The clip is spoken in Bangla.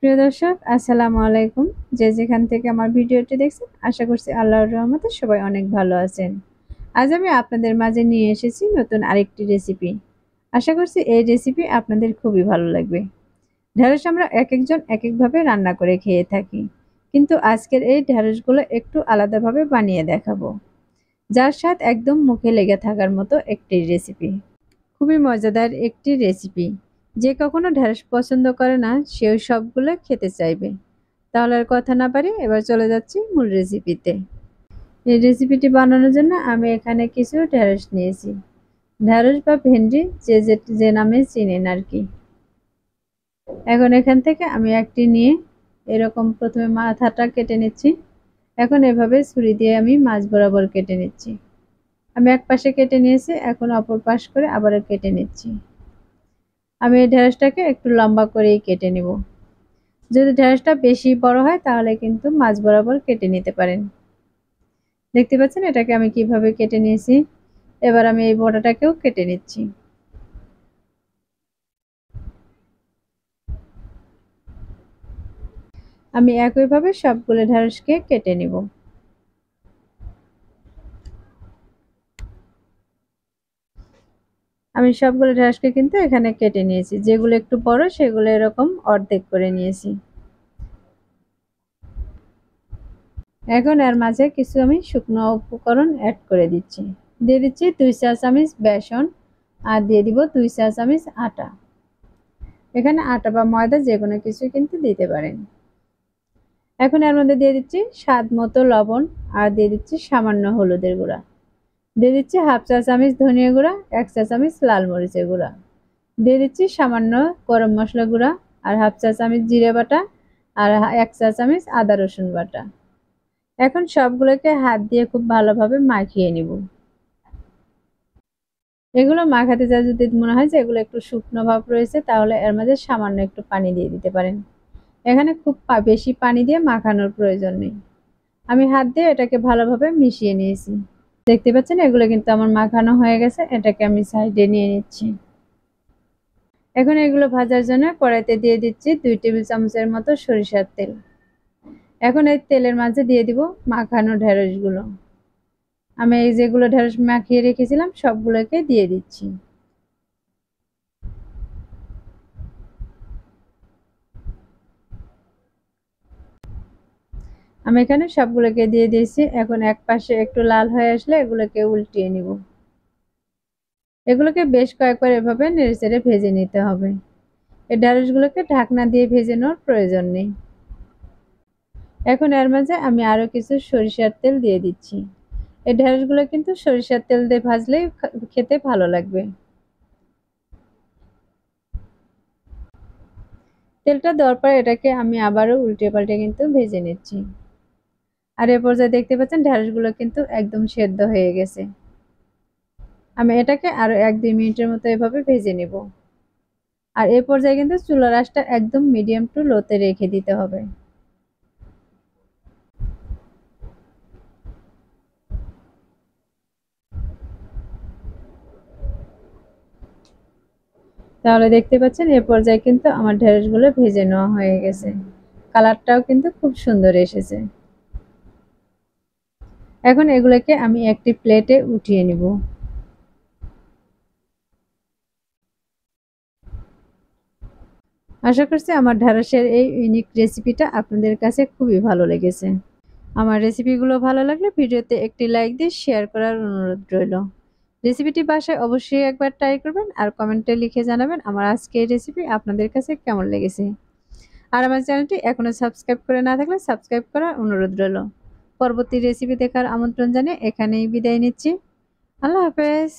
প্রিয় দর্শক, আসসালামু আলাইকুম। যে যেখান থেকে আমার ভিডিওটি দেখছেন, আশা করছি আল্লাহর রহমতে সবাই অনেক ভালো আছেন। আজ আমি আপনাদের মাঝে নিয়ে এসেছি নতুন আরেকটি রেসিপি। আশা করছি এই রেসিপি আপনাদের খুবই ভালো লাগবে। ঢেঁড়স আমরা একেকজন একেকভাবে রান্না করে খেয়ে থাকি, কিন্তু আজকের এই ঢেঁড়সগুলো একটু আলাদাভাবে বানিয়ে দেখাবো, যার স্বাদ একদম মুখে লেগে থাকার মতো একটি রেসিপি। খুবই মজাদার একটি রেসিপি। যে কখনো ঢেঁড়স পছন্দ করে না, সেও সবগুলো খেতে চাইবে। তাহলে আর কথা না পারি, এবার চলে যাচ্ছি মূল রেসিপিতে। এই রেসিপিটি বানানোর জন্য আমি এখানে কিছু ঢেঁড়স নিয়েছি। ঢেঁড়স বা ভেন্ডি যে নামে চিনেন আর কি। এখন এখান থেকে আমি একটি নিয়ে এরকম প্রথমে মাথাটা কেটে নিচ্ছি। এখন এভাবে ছুরি দিয়ে আমি মাঝ বরাবর কেটে নিচ্ছি। আমি এক পাশে কেটে নিয়েছি, এখন অপর পাশ করে আবারও কেটে নিচ্ছি। আমি এই ঢেঁড়সটাকে একটু লম্বা করেই কেটে নেব। যদি ঢেঁড়সটা বেশি বড় হয় তাহলে কিন্তু মাঝ বরাবর কেটে নিতে পারেন। দেখতে পাচ্ছেন এটাকে আমি কিভাবে কেটে নিয়েছি। এবার আমি এই বড়াটাকেও কেটে নিচ্ছি। আমি একইভাবে সবগুলো ঢেঁড়সকে কেটে নিব। আমি সবগুলো ঢেঁড়সকে কিন্তু এখানে কেটে নিয়েছি। যেগুলো একটু বড় সেগুলো এরকম অর্ধেক করে নিয়েছি। এখন এর মাঝে কিছু আমি শুকনো উপকরণ অ্যাড করে দিচ্ছি। দিয়ে দিচ্ছি 2 চা চামচ বেসন, আর দিয়ে দিব 2 চা চামচ আটা। এখানে আটা বা ময়দা যে কোনো কিছু কিন্তু দিতে পারেন। এখন এর মধ্যে দিয়ে দিচ্ছি স্বাদ মতো লবণ, আর দিয়ে দিচ্ছি সামান্য হলুদের গুঁড়া। দিয়ে দিচ্ছি হাফ চা চামচ ধনিয়া গুঁড়া, 1 চা চামচ লাল মরিচের গুঁড়া। দিয়ে দিচ্ছি সামান্য গরম মশলা গুঁড়া, আর হাফ চা চামচ জিরে বাটা, আর 1 চা চামচ আদা রসুন বাটা। এখন সবগুলোকে হাত দিয়ে খুব ভালোভাবে মাখিয়ে নিব। এগুলো মাখাতে যা যদি মনে হয় যে এগুলো একটু শুকনো ভাব রয়েছে, তাহলে এর মাঝে সামান্য একটু পানি দিয়ে দিতে পারেন। এখানে খুব বেশি পানি দিয়ে মাখানোর প্রয়োজন নেই। আমি হাত দিয়ে এটাকে ভালোভাবে মিশিয়ে নিয়েছি। দেখতে পাচ্ছেন এগুলো কিন্তু আমার মাখানো হয়ে গেছে। এটাকে আমি সাইডে নিয়ে নিচ্ছি। এখন এগুলো ভাজার জন্য কড়াইতে দিয়ে দিচ্ছি 2 টেবিল চামচের মতো সরিষার তেল। এখন এই তেলের মাঝে দিয়ে দিব মাখানো ঢেঁড়সগুলো। আমি এই যেগুলো ঢেঁড়স মাখিয়ে রেখেছিলাম সবগুলোকে দিয়ে দিচ্ছি। আমি এখানে সবগুলোকে দিয়ে দিয়েছি। এখন এক পাশে একটু লাল হয়ে আসলে এগুলোকে উল্টিয়ে নিব। এগুলোকে বেশ কয়েকবার এভাবে নেড়েচেড়ে ভেজে নিতে হবে। এই ঢেঁড়সগুলোকে ঢাকনা দিয়ে ভেজে নেওয়ার প্রয়োজন নেই। এখন এর মাঝে আমি আরো কিছু সরিষার তেল দিয়ে দিচ্ছি। এই ঢেঁড়সগুলো কিন্তু সরিষার তেল দিয়ে ভাজলেই খেতে ভালো লাগবে। তেলটা দেওয়ার পর এটাকে আমি আবারও উল্টে পাল্টে কিন্তু ভেজে নিচ্ছি। আর এ পর্যায়ে দেখতে পাচ্ছেন ঢেঁড়সগুলো কিন্তু একদম সেদ্ধ হয়ে গেছে। আমি এটাকে আরো 1-2 মিনিটের মতো এভাবে ভেজে নেব। আর এ পর্যায়ে কিন্তু চুলার আঁচটা একদম মিডিয়াম টু লোতে রেখে দিতে হবে। তাহলে দেখতে পাচ্ছেন এ পর্যায়ে কিন্তু আমার ঢেঁড়সগুলো ভেজে নেওয়া হয়ে গেছে। কালারটাও কিন্তু খুব সুন্দর এসেছে। এখন এগুলোকে আমি একটি প্লেটে উঠিয়ে নিব। আশা করছি আমার ঢেঁড়সের এই ইউনিক রেসিপিটা আপনাদের কাছে খুবই ভালো লেগেছে। আমার রেসিপিগুলো ভালো লাগলে ভিডিওতে একটি লাইক দিয়ে শেয়ার করার অনুরোধ রইল। রেসিপিটি বাসায় অবশ্যই একবার ট্রাই করবেন, আর কমেন্টে লিখে জানাবেন আমার আজকে এই রেসিপি আপনাদের কাছে কেমন লেগেছে। আর আমার চ্যানেলটি এখনো সাবস্ক্রাইব করে না থাকলে সাবস্ক্রাইব করার অনুরোধ রইল। পরবর্তী রেসিপি দেখার আমন্ত্রণ জানিয়ে এখানেই বিদায় নিচ্ছি। আল্লাহ হাফেজ।